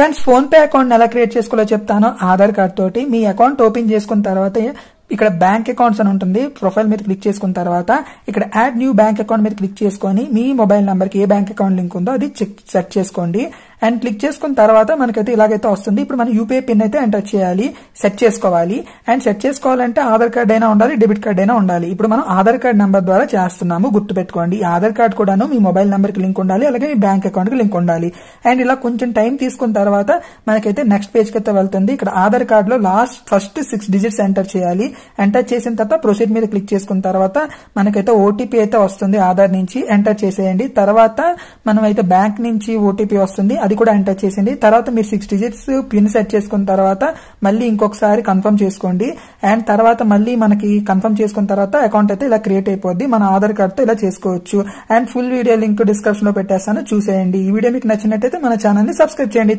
Friends phone pay account ఎలా create చేసుకోవాలో చెప్తాను. ఆధార్ కార్డ్ తోటి మీ అకౌంట్ ఓపెన్ చేసుకున్న తర్వాత ఇక్కడ బ్యాంక్ అకౌంట్స్ అని ఉంటుంది. ప్రొఫైల్ మీద క్లిక్ చేసుకున్న తర్వాత ఇక్కడ యాడ్ న్యూ బ్యాంక్ అకౌంట్ మీద క్లిక్ చేసుకొని మీ మొబైల్ నంబర్ కి ఏ బ్యాంక్ అకౌంట్ లింక్ ఉందో అది సెట్ చేసుకోండి. అండ్ క్లిక్ చేసుకున్న తర్వాత మనకైతే ఇలాగైతే వస్తుంది. ఇప్పుడు మనం యూపీఐ పిన్ అయితే ఎంటర్ చేయాలి, సెట్ చేసుకోవాలి. అండ్ సెట్ చేసుకోవాలంటే ఆధార్ కార్డ్ అయినా ఉండాలి, డెబిట్ కార్డ్ అయినా ఉండాలి. ఇప్పుడు మనం ఆధార్ కార్డ్ నంబర్ ద్వారా చేస్తున్నాము, గుర్తుపెట్టుకోండి. ఆధార్ కార్డ్ కూడాను మీ మొబైల్ నంబర్ కి లింక్ ఉండాలి, అలాగే మీ బ్యాంక్ అకౌంట్ కి లింక్ ఉండాలి. అండ్ ఇలా కొంచెం టైం తీసుకున్న తర్వాత మనకైతే నెక్స్ట్ పేజ్ కి అయితే వెళ్తుంది. ఇక్కడ ఆధార్ కార్డ్ లో ఫస్ట్ 6 డిజిట్స్ ఎంటర్ చేయాలి. ఎంటర్ చేసిన తర్వాత ప్రొసీడ్ మీద క్లిక్ చేసుకున్న తర్వాత మనకైతే ఓటీపీ అయితే వస్తుంది. ఆధార్ నుంచి ఎంటర్ చేసేయండి. తర్వాత మనం అయితే బ్యాంక్ నుంచి ఓటీపీ వస్తుంది, అది కూడా ఎంటర్ చేసేయండి. తర్వాత మీరు 6 డిజిట్స్ పిన్ సెట్ చేసుకున్న తర్వాత మళ్ళీ ఇంకొకసారి కన్ఫర్మ్ చేసుకోండి. అండ్ తర్వాత మళ్ళీ మనకి కన్ఫర్మ్ చేసుకున్న తర్వాత అకౌంట్ అయితే ఇలా క్రియేట్ అయిపోద్ది. మన ఆధార్ కార్డ్ తో ఇలా చేసుకోవచ్చు. And full video link description లో పెట్టేస్తాను, చూసేయండి. ఈ వీడియో మీకు నచ్చినట్టయితే మన ఛానల్ ని సబ్స్క్రైబ్ చేయండి.